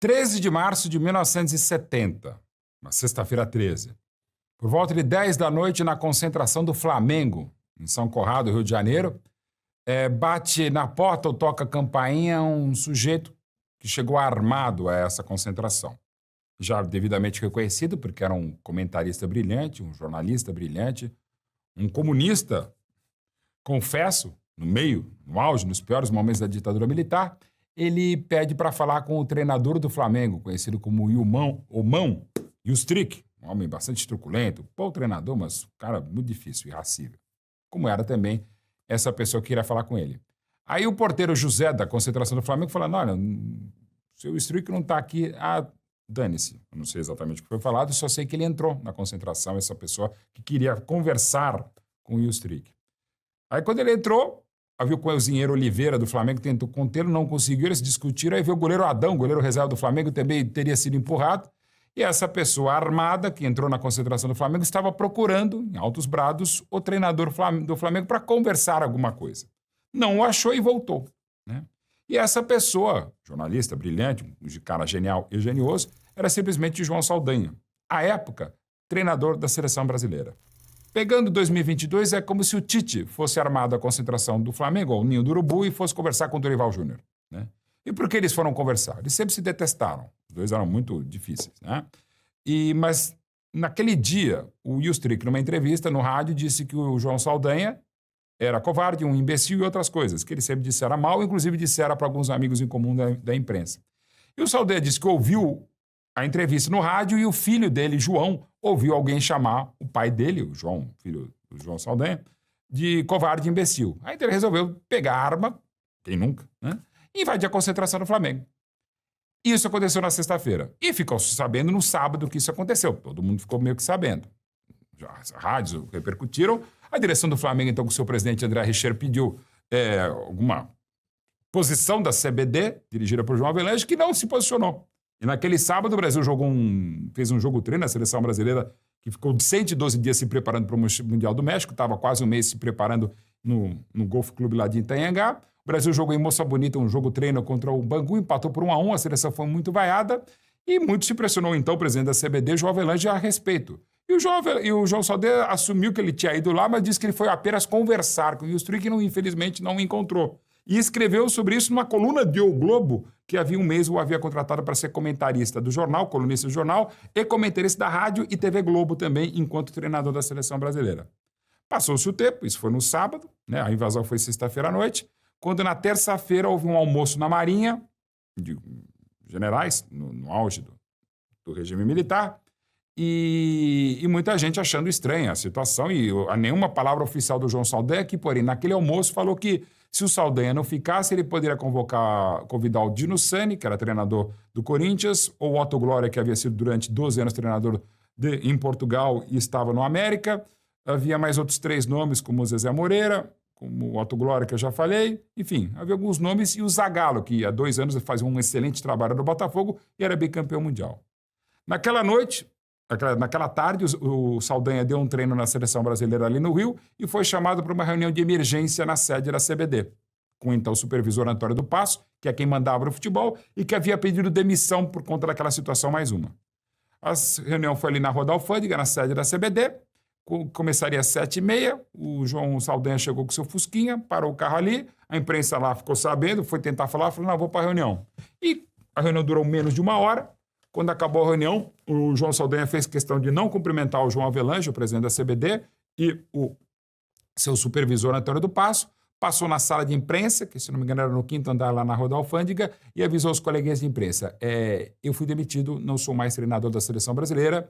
13 de março de 1970, uma sexta-feira 13. Por volta de 10 da noite, na concentração do Flamengo, em São Conrado, Rio de Janeiro, bate na porta ou toca a campainha um sujeito que chegou armado a essa concentração. Já devidamente reconhecido, porque era um comentarista brilhante, um jornalista brilhante, um comunista, confesso, no auge, nos piores momentos da ditadura militar. Ele pede para falar com o treinador do Flamengo, conhecido como Omão Yustric, um homem bastante truculento, bom treinador, mas um cara muito difícil, irracível. Como era também essa pessoa que iria falar com ele. Aí o porteiro José, da concentração do Flamengo, falando, olha, o seu Yustric não está aqui, dane-se. Eu não sei exatamente o que foi falado, só sei que ele entrou na concentração, essa pessoa que queria conversar com o Yustric. Aí quando ele entrou, havia o cozinheiro Oliveira do Flamengo, tentou contê-lo, não conseguiu, eles discutiram, aí veio o goleiro Adão, goleiro reserva do Flamengo, também teria sido empurrado, e essa pessoa armada, que entrou na concentração do Flamengo, estava procurando, em altos brados, o treinador do Flamengo para conversar alguma coisa. Não o achou e voltou, né? E essa pessoa, jornalista brilhante, um cara genial e genioso, era simplesmente João Saldanha, à época, treinador da seleção brasileira. Pegando 2022, é como se o Tite fosse armado à concentração do Flamengo, ao Ninho do Urubu, e fosse conversar com o Dorival Júnior, né? E por que eles foram conversar? Eles sempre se detestaram. Os dois eram muito difíceis, né? Mas, naquele dia, o Yustric, numa entrevista no rádio, disse que o João Saldanha era covarde, um imbecil e outras coisas, que ele sempre dissera mal, inclusive dissera para alguns amigos em comum da imprensa. E o Saldanha disse que ouviu a entrevista no rádio e o filho dele, João, ouviu alguém chamar o pai dele, o João, filho do João Saldanha, de covarde e imbecil. Aí ele resolveu pegar a arma, quem nunca, né? E invadir a concentração do Flamengo. Isso aconteceu na sexta-feira. E ficou sabendo no sábado que isso aconteceu. Todo mundo ficou meio que sabendo. As rádios repercutiram. A direção do Flamengo, então, com o seu presidente André Richer, pediu alguma posição da CBD, dirigida por João Avelange, que não se posicionou. E naquele sábado o Brasil fez um jogo treino, a seleção brasileira, que ficou 112 dias se preparando para o Mundial do México, estava quase um mês se preparando no Golf Clube lá de Itanhangá. O Brasil jogou em Moça Bonita um jogo treino contra o Bangu, empatou por 1-1, a seleção foi muito vaiada e muito se pressionou então o presidente da CBD, João Avelange, a respeito. E o João Saldanha assumiu que ele tinha ido lá, mas disse que ele foi apenas conversar com o Yustric e infelizmente não o encontrou. E escreveu sobre isso numa coluna de O Globo, que havia um mês o havia contratado para ser comentarista do jornal, colunista do jornal, e comentarista da rádio e TV Globo também, enquanto treinador da seleção brasileira. Passou-se o tempo, isso foi no sábado, né? A invasão foi sexta-feira à noite, quando na terça-feira houve um almoço na Marinha, de generais, no auge do regime militar, e muita gente achando estranha a situação, e nenhuma palavra oficial do João Saldanha, que, porém, naquele almoço falou que se o Saldanha não ficasse, ele poderia convidar o Dino Sani, que era treinador do Corinthians, ou o Otto Glória, que havia sido durante 12 anos treinador em Portugal e estava no América. Havia mais outros 3 nomes, como o Zezé Moreira, como o Otto Glória, que eu já falei. Enfim, havia alguns nomes, e o Zagallo, que há 2 anos fazia um excelente trabalho no Botafogo e era bicampeão mundial. Naquela noite, naquela tarde, o Saldanha deu um treino na seleção brasileira ali no Rio e foi chamado para uma reunião de emergência na sede da CBD, com então o supervisor Antônio do Passo, que é quem mandava no futebol e que havia pedido demissão por conta daquela situação mais uma. A reunião foi ali na Rua da Alfândega, na sede da CBD, começaria às 7h30, o João Saldanha chegou com seu fusquinha, parou o carro ali, a imprensa lá ficou sabendo, foi tentar falar, falou, não, vou para a reunião. E a reunião durou menos de 1 hora. Quando acabou a reunião, o João Saldanha fez questão de não cumprimentar o João Avelange, o presidente da CBD, e o seu supervisor Antônio do Passo, passou na sala de imprensa, que se não me engano era no 5º andar lá na Rua da Alfândega, e avisou os coleguinhas de imprensa, eu fui demitido, não sou mais treinador da seleção brasileira.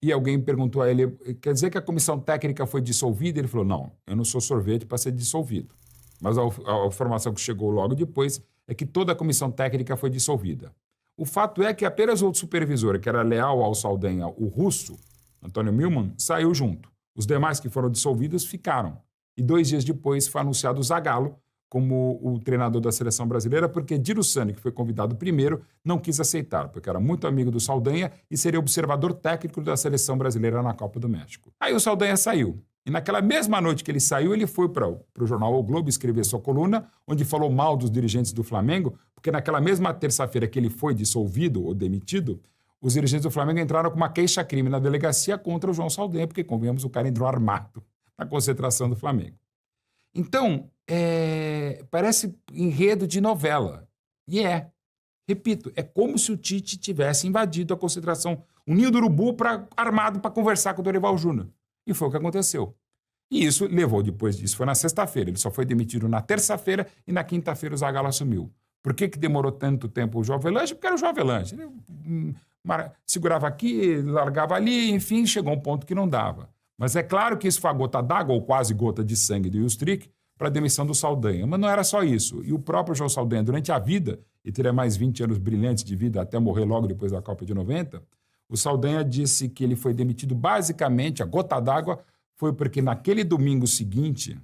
E alguém perguntou a ele, quer dizer que a comissão técnica foi dissolvida? Ele falou, não, eu não sou sorvete para ser dissolvido. Mas a informação que chegou logo depois é que toda a comissão técnica foi dissolvida. O fato é que apenas o supervisor, que era leal ao Saldanha, o russo, Antônio Milman, saiu junto. Os demais que foram dissolvidos ficaram. E 2 dias depois foi anunciado o Zagallo como o treinador da seleção brasileira, porque Dino Sani, que foi convidado primeiro, não quis aceitar, porque era muito amigo do Saldanha e seria observador técnico da seleção brasileira na Copa do México. Aí o Saldanha saiu. E naquela mesma noite que ele saiu, ele foi para o jornal O Globo escrever sua coluna, onde falou mal dos dirigentes do Flamengo, porque naquela mesma terça-feira que ele foi dissolvido ou demitido, os dirigentes do Flamengo entraram com uma queixa-crime na delegacia contra o João Saldanha, porque, convenhamos, o cara entrou armado na concentração do Flamengo. Então, parece enredo de novela. E repito, é como se o Tite tivesse invadido a concentração, o Ninho do Urubu armado para conversar com o Dorival Júnior. E foi o que aconteceu. E isso levou, depois disso, foi na sexta-feira. Ele só foi demitido na terça-feira e na quinta-feira o Zagallo assumiu. Por que demorou tanto tempo o João Avelange? Porque era o João Avelange. Ele segurava aqui, largava ali, enfim, chegou a um ponto que não dava. Mas é claro que isso foi a gota d'água, ou quase gota de sangue do Ilstruik, para a demissão do Saldanha. Mas não era só isso. E o próprio João Saldanha, durante a vida, e teria mais 20 anos brilhantes de vida até morrer logo depois da Copa de 90, o Saldanha disse que ele foi demitido basicamente, a gota d'água, foi porque naquele domingo seguinte,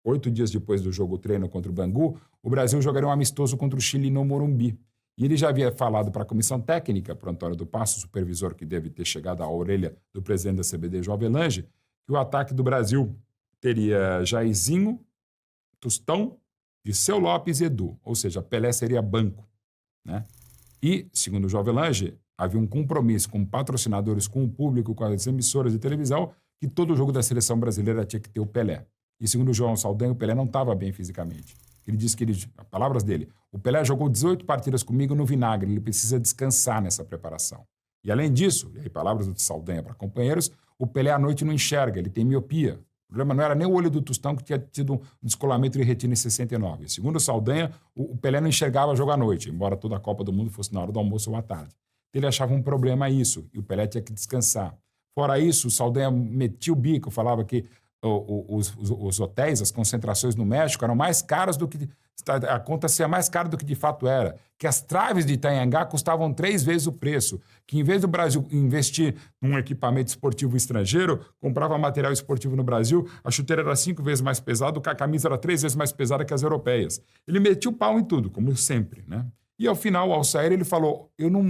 8 dias depois do jogo treino contra o Bangu, o Brasil jogaria um amistoso contra o Chile no Morumbi. E ele já havia falado para a comissão técnica, para o Antônio do Passo, supervisor que deve ter chegado à orelha do presidente da CBD, João Avelange, que o ataque do Brasil teria Jairzinho, Tostão, Dirceu Lopes e Edu, ou seja, Pelé seria banco, né? E, segundo o João Avelange, havia um compromisso com patrocinadores, com o público, com as emissoras de televisão, que todo jogo da seleção brasileira tinha que ter o Pelé. E, segundo o João Saldanha, o Pelé não estava bem fisicamente. Ele disse que, palavras dele, o Pelé jogou 18 partidas comigo no vinagre, ele precisa descansar nessa preparação. E, além disso, e aí palavras do Saldanha para companheiros, o Pelé à noite não enxerga, ele tem miopia. O problema não era nem o olho do Tostão, que tinha tido um descolamento de retina em 69. Segundo o Saldanha, o Pelé não enxergava jogo à noite, embora toda a Copa do Mundo fosse na hora do almoço ou à tarde. Ele achava um problema isso, e o Pelé tinha que descansar. Fora isso, o Saldanha metia o bico, falava que os hotéis, as concentrações no México eram mais caras do que... A conta seria mais cara do que de fato era. Que as traves de Itanhangá custavam 3 vezes o preço. Que em vez do Brasil investir num equipamento esportivo estrangeiro, comprava material esportivo no Brasil, a chuteira era 5 vezes mais pesada, a camisa era 3 vezes mais pesada que as europeias. Ele metia o pau em tudo, como sempre, né? E ao final, ao sair, ele falou, eu não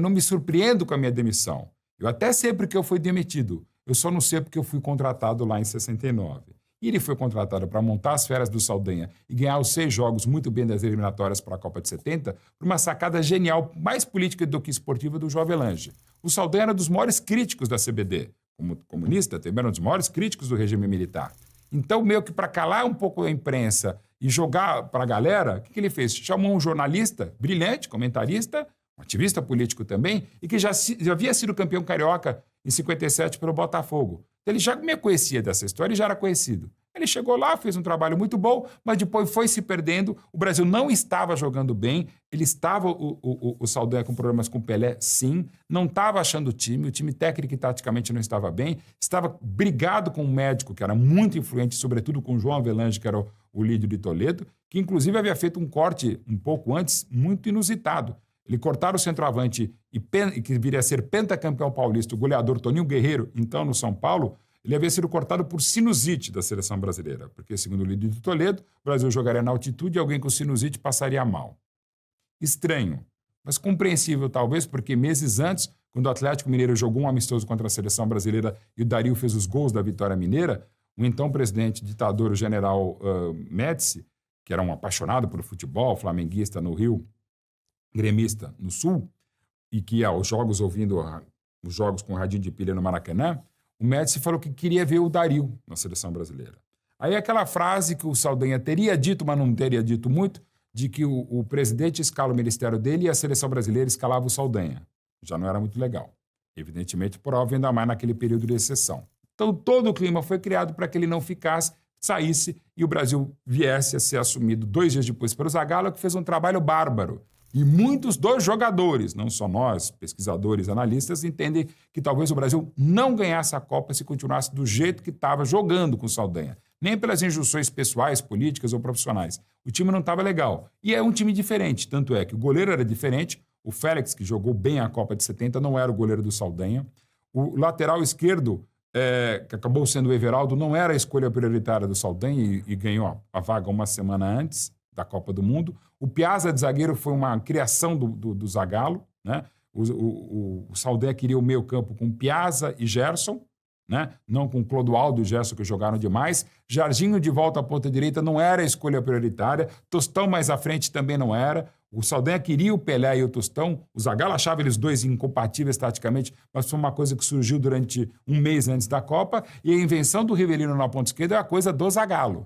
me surpreendo com a minha demissão. Eu até sei porque eu fui demitido. Eu só não sei porque eu fui contratado lá em 69. E ele foi contratado para montar as férias do Saldanha e ganhar os 6 jogos muito bem das eliminatórias para a Copa de 70 por uma sacada genial, mais política do que esportiva, do João Avelange. O Saldanha era dos maiores críticos da CBD. Como comunista, também era um dos maiores críticos do regime militar. Então, meio que para calar um pouco a imprensa e jogar para a galera, o que ele fez? Chamou um jornalista brilhante, comentarista, um ativista político também, e que já havia sido campeão carioca em 57 pelo Botafogo. Então, ele já me conhecia dessa história e já era conhecido. Ele chegou lá, fez um trabalho muito bom, mas depois foi se perdendo. O Brasil não estava jogando bem, ele estava, o Saldanha, com problemas com o Pelé, sim, não estava achando o time técnico e taticamente não estava bem, estava brigado com um médico que era muito influente, sobretudo com o João Avelange, que era o líder de Toledo, que inclusive havia feito um corte um pouco antes, muito inusitado. Ele cortaram o centroavante e que viria a ser pentacampeão paulista, o goleador Toninho Guerreiro, então no São Paulo, ele havia sido cortado por sinusite da seleção brasileira, porque, segundo o líder de Toledo, o Brasil jogaria na altitude e alguém com sinusite passaria mal. Estranho, mas compreensível talvez, porque meses antes, quando o Atlético Mineiro jogou um amistoso contra a seleção brasileira e o Darío fez os gols da vitória mineira, o então presidente ditador, o general Médici, que era um apaixonado por futebol, flamenguista no Rio, gremista no Sul, e que ia aos jogos ouvindo os jogos com radinho de pilha no Maracanã, o Médici falou que queria ver o Darío na seleção brasileira. Aí aquela frase que o Saldanha teria dito, mas não teria dito muito, de que o presidente escala o ministério dele e a seleção brasileira escalava o Saldanha. Já não era muito legal. Evidentemente, prova ainda mais naquele período de exceção. Então, todo o clima foi criado para que ele não ficasse, saísse e o Brasil viesse a ser assumido 2 dias depois pelo Zagallo, que fez um trabalho bárbaro. E muitos dos jogadores, não só nós, pesquisadores, analistas, entendem que talvez o Brasil não ganhasse a Copa se continuasse do jeito que estava jogando com o Saldanha. Nem pelas injunções pessoais, políticas ou profissionais. O time não estava legal. E é um time diferente. Tanto é que o goleiro era diferente. O Félix, que jogou bem a Copa de 70, não era o goleiro do Saldanha. O lateral esquerdo, que acabou sendo o Everaldo, não era a escolha prioritária do Saldanha e ganhou a vaga uma semana antes da Copa do Mundo. O Piazza de zagueiro foi uma criação do Zagallo, né? O Saldanha queria o meio campo com Piazza e Gerson, né? Não com Clodoaldo e Gerson, que jogaram demais. Jarginho de volta à ponta direita não era a escolha prioritária. Tostão mais à frente também não era. O Saldanha queria o Pelé e o Tostão. O Zagallo achava eles dois incompatíveis taticamente, mas foi uma coisa que surgiu durante um mês antes da Copa. E a invenção do Rivelino na ponta esquerda é a coisa do Zagallo.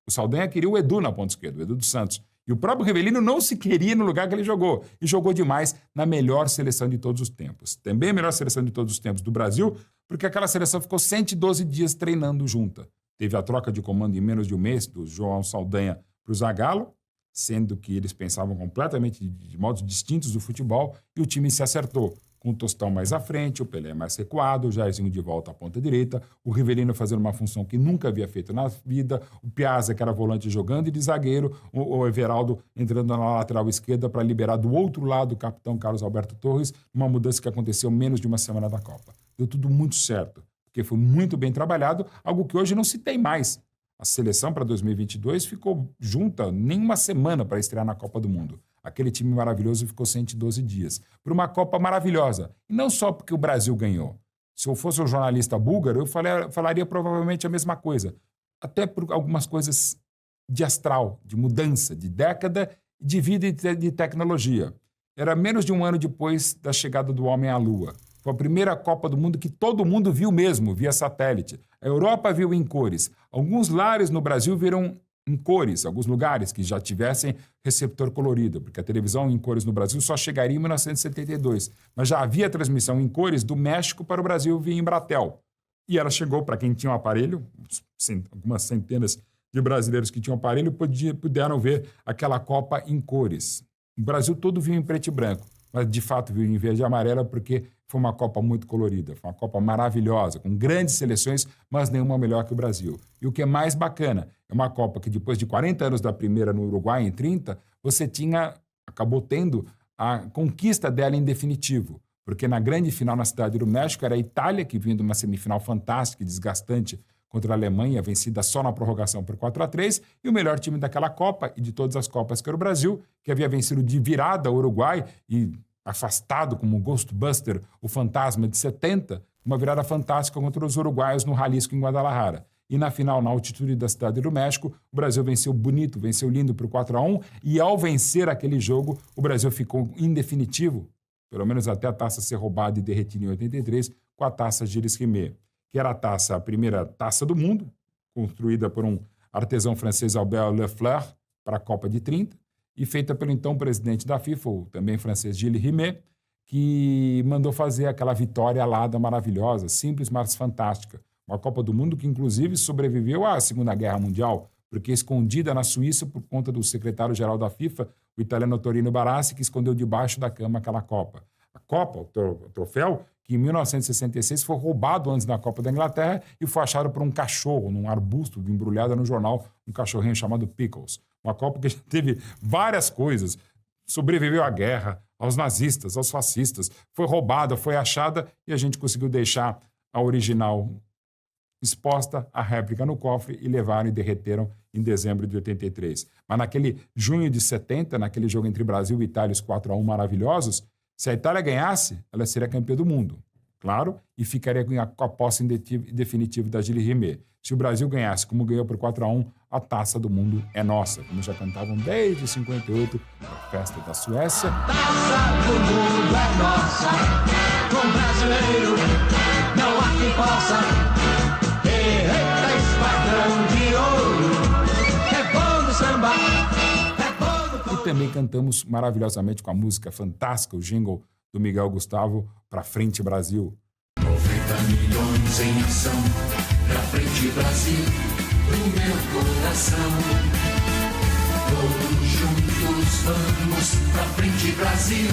O Saldanha queria o Edu na ponta esquerda, o Edu dos Santos. E o próprio Rivelino não se queria no lugar que ele jogou. E jogou demais na melhor seleção de todos os tempos. Também a melhor seleção de todos os tempos do Brasil, porque aquela seleção ficou 112 dias treinando junta. Teve a troca de comando em menos de um mês do João Saldanha para o Zagallo, sendo que eles pensavam completamente de modos distintos do futebol, e o time se acertou. Com o Tostão mais à frente, o Pelé mais recuado, o Jairzinho de volta à ponta direita, o Rivelino fazendo uma função que nunca havia feito na vida, o Piazza, que era volante jogando, e de zagueiro, o Everaldo entrando na lateral esquerda para liberar do outro lado o capitão Carlos Alberto Torres, uma mudança que aconteceu menos de uma semana da Copa. Deu tudo muito certo, porque foi muito bem trabalhado, algo que hoje não se tem mais. A seleção para 2022 ficou junta nem uma semana para estrear na Copa do Mundo. Aquele time maravilhoso ficou 112 dias. Por uma Copa maravilhosa. E não só porque o Brasil ganhou. Se eu fosse um jornalista búlgaro, eu falaria provavelmente a mesma coisa. Até por algumas coisas de astral, de mudança, de década, de vida e de tecnologia. Era menos de um ano depois da chegada do homem à Lua. Foi a primeira Copa do Mundo que todo mundo viu mesmo, via satélite. A Europa viu em cores. Alguns lares no Brasil viram em cores, alguns lugares que já tivessem receptor colorido, porque a televisão em cores no Brasil só chegaria em 1972. Mas já havia transmissão em cores do México para o Brasil via Embratel. E ela chegou para quem tinha um aparelho, algumas centenas de brasileiros que tinham aparelho puderam ver aquela Copa em cores. O Brasil todo viu em preto e branco, mas de fato viu em verde e amarela porque foi uma Copa muito colorida, foi uma Copa maravilhosa, com grandes seleções, mas nenhuma melhor que o Brasil. E o que é mais bacana, é uma Copa que depois de 40 anos da primeira no Uruguai, em 30, você acabou tendo a conquista dela em definitivo, porque na grande final na Cidade do México era a Itália, que vinha de uma semifinal fantástica e desgastante contra a Alemanha, vencida só na prorrogação por 4-3, e o melhor time daquela Copa e de todas as Copas, que era o Brasil, que havia vencido de virada o Uruguai e afastado como um Ghostbuster, o fantasma de 70, uma virada fantástica contra os uruguaios no Jalisco, em Guadalajara. E na final, na altitude da Cidade do México, o Brasil venceu bonito, venceu lindo por 4-1, e ao vencer aquele jogo, o Brasil ficou em definitivo, pelo menos até a taça ser roubada e derretida em 83, com a taça Gilles Rimet, que era a primeira taça do mundo, construída por um artesão francês, Albert Lefleur, para a Copa de 30, e feita pelo então presidente da FIFA, o também francês Gilles Rimet, que mandou fazer aquela vitória alada maravilhosa, simples, mas fantástica. Uma Copa do Mundo que, inclusive, sobreviveu à Segunda Guerra Mundial, porque escondida na Suíça por conta do secretário-geral da FIFA, o italiano Torino Barassi, que escondeu debaixo da cama aquela Copa. A Copa, o troféu, que em 1966 foi roubado antes da Copa da Inglaterra e foi achado por um cachorro, num arbusto embrulhado no jornal, um cachorrinho chamado Pickles. Uma Copa que já teve várias coisas. Sobreviveu à guerra, aos nazistas, aos fascistas. Foi roubada, foi achada e a gente conseguiu deixar a original exposta, a réplica no cofre e levaram e derreteram em dezembro de 83. Mas naquele junho de 70, naquele jogo entre Brasil e Itália, os 4-1 maravilhosos, se a Itália ganhasse, ela seria campeã do mundo, claro, e ficaria com a posse definitiva da Gilles Rimet. Se o Brasil ganhasse, como ganhou por 4-1, a taça do mundo é nossa, como já cantavam desde 58, a festa da Suécia. Taça do mundo é nossa, com brasileiro não há quem possa. Eita, esquadrão de ouro, é bom no samba, é bom no E também cantamos maravilhosamente com a música fantástica, o jingle do Miguel Gustavo, Pra Frente Brasil. 90 milhões em ação, pra frente Brasil, do meu coração. Todos juntos vamos, pra frente Brasil,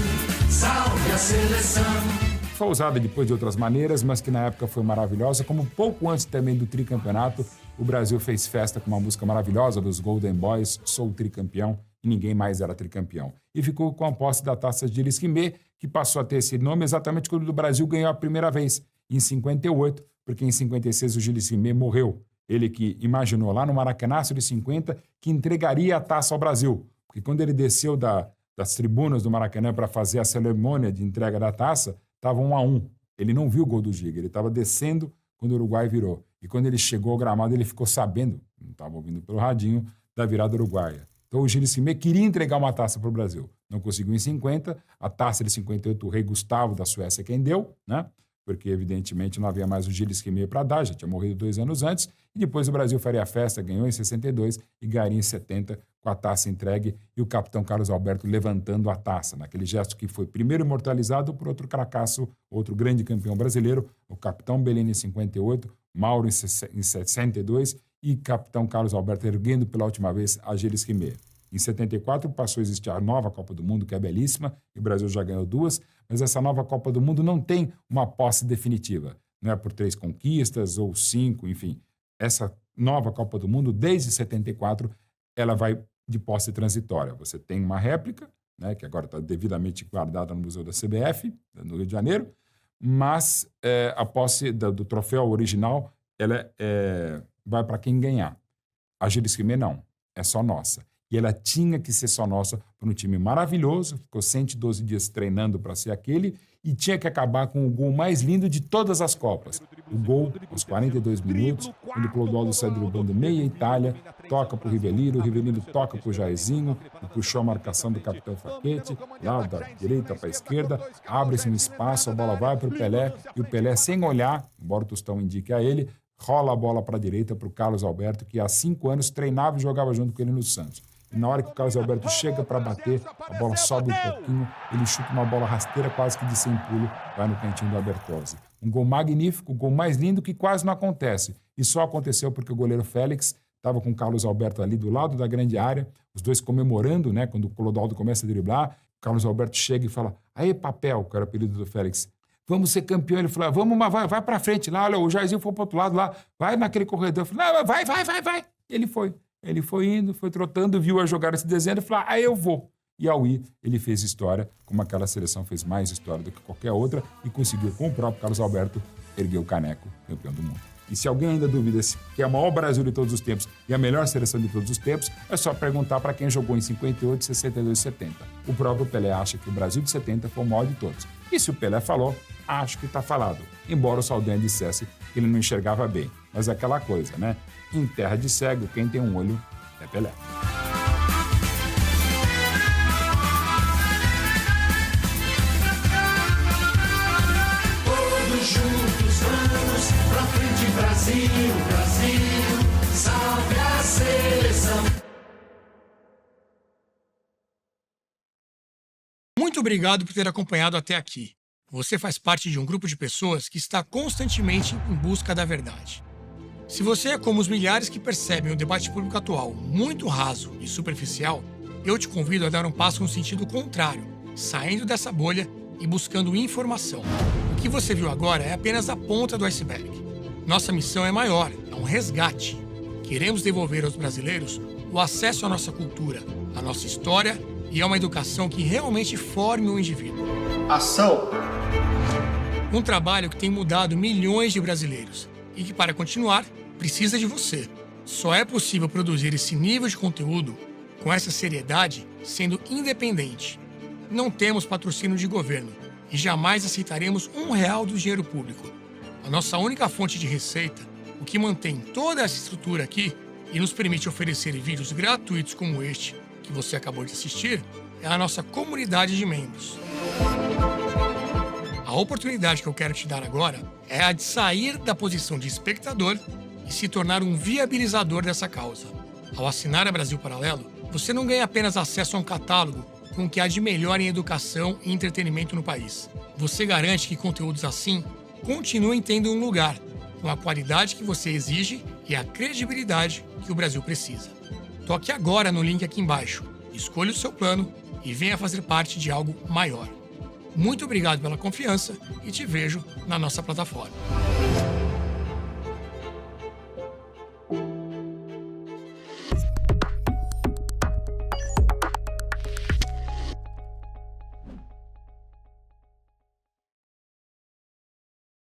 salve a seleção. Foi usada depois de outras maneiras, mas que na época foi maravilhosa, como pouco antes também do tricampeonato, o Brasil fez festa com uma música maravilhosa dos Golden Boys, Sou Tricampeão, e ninguém mais era tricampeão. E ficou com a posse da taça Gilles Rimet, que passou a ter esse nome exatamente quando o Brasil ganhou a primeira vez, em 58, porque em 56 o Gilles Rimet morreu. Ele que imaginou lá no Maracanaço de 50 que entregaria a taça ao Brasil, porque quando ele desceu das tribunas do Maracanã para fazer a cerimônia de entrega da taça, estava 1-1. Ele não viu o gol do Giga, ele estava descendo quando o Uruguai virou. E quando ele chegou ao gramado, ele ficou sabendo, não estava ouvindo pelo radinho, da virada uruguaia. Então o Gilles Rimet queria entregar uma taça para o Brasil. Não conseguiu em 50, a taça de 58 o rei Gustavo da Suécia quem deu, né? Porque evidentemente não havia mais o Gilles Rimet para dar, já tinha morrido 2 anos antes, e depois o Brasil faria a festa, ganhou em 62 e ganharia em 70 com a taça entregue e o capitão Carlos Alberto levantando a taça, naquele gesto que foi primeiro imortalizado por outro cracaço, outro grande campeão brasileiro, o capitão Bellini em 58, Mauro em 62 e capitão Carlos Alberto erguendo pela última vez a Gilles Rimet. Em 74 passou a existir a nova Copa do Mundo, que é belíssima, e o Brasil já ganhou 2, mas essa nova Copa do Mundo não tem uma posse definitiva. Não é por 3 conquistas ou 5, enfim. Essa nova Copa do Mundo, desde 74, ela vai de posse transitória. Você tem uma réplica, né, que agora está devidamente guardada no Museu da CBF, no Rio de Janeiro, mas a posse do troféu original ela vai para quem ganhar. A Gilles Rimet não, é só nossa. E ela tinha que ser só nossa por um time maravilhoso, ficou 112 dias treinando para ser aquele e tinha que acabar com o gol mais lindo de todas as Copas. O gol, aos 42 minutos, quando o Clodoaldo sai driblando meia Itália, toca para o Rivellino toca para o Jairzinho, e puxou a marcação do capitão Facchetti, lá da direita para a esquerda, abre-se um espaço, a bola vai para o Pelé, e o Pelé, sem olhar, embora o Tostão indique a ele, rola a bola para a direita para o Carlos Alberto, que há 5 anos treinava e jogava junto com ele no Santos. E na hora que o Carlos Alberto chega para bater, a bola sobe um pouquinho, ele chuta uma bola rasteira quase que de sem pulo, vai no cantinho do Bertozzi. Um gol magnífico, o gol mais lindo que quase não acontece. E só aconteceu porque o goleiro Félix estava com o Carlos Alberto ali do lado da grande área, os dois comemorando, né, quando o Clodoaldo começa a driblar, o Carlos Alberto chega e fala: "Aê, papel", que era o apelido do Félix, "vamos ser campeão". Ele falou: "Vamos, mas vai para frente lá, olha, o Jairzinho foi para o outro lado lá, vai naquele corredor". Eu falei: "Não, vai". Ele foi. Ele foi indo, foi trotando, viu a jogar esse desenho e falou: "Ah, eu vou". E ao ir, ele fez história, como aquela seleção fez mais história do que qualquer outra e conseguiu, com o próprio Carlos Alberto, erguer o caneco, campeão do mundo. E se alguém ainda duvida que é o maior Brasil de todos os tempos e a melhor seleção de todos os tempos, é só perguntar para quem jogou em 58, 62 e 70. O próprio Pelé acha que o Brasil de 70 foi o maior de todos. E se o Pelé falou, acho que está falado. Embora o Saldanha dissesse que ele não enxergava bem. Mas é aquela coisa, né? Em terra de cego, quem tem um olho é Pelé. Todos juntos vamos pra frente, Brasil, Brasil, salve a seleção. Muito obrigado por ter acompanhado até aqui. Você faz parte de um grupo de pessoas que está constantemente em busca da verdade. Se você é como os milhares que percebem o debate público atual muito raso e superficial, eu te convido a dar um passo no sentido contrário, saindo dessa bolha e buscando informação. O que você viu agora é apenas a ponta do iceberg. Nossa missão é maior, é um resgate. Queremos devolver aos brasileiros o acesso à nossa cultura, à nossa história e a uma educação que realmente forme o indivíduo. Ação! Um trabalho que tem mudado milhões de brasileiros e que, para continuar, precisa de você. Só é possível produzir esse nível de conteúdo com essa seriedade sendo independente. Não temos patrocínio de governo e jamais aceitaremos R$1 do dinheiro público. A nossa única fonte de receita, o que mantém toda essa estrutura aqui e nos permite oferecer vídeos gratuitos como este que você acabou de assistir, é a nossa comunidade de membros. A oportunidade que eu quero te dar agora é a de sair da posição de espectador e se tornar um viabilizador dessa causa. Ao assinar a Brasil Paralelo, você não ganha apenas acesso a um catálogo com o que há de melhor em educação e entretenimento no país. Você garante que conteúdos assim continuem tendo um lugar, com a qualidade que você exige e a credibilidade que o Brasil precisa. Toque agora no link aqui embaixo, escolha o seu plano e venha fazer parte de algo maior. Muito obrigado pela confiança e te vejo na nossa plataforma.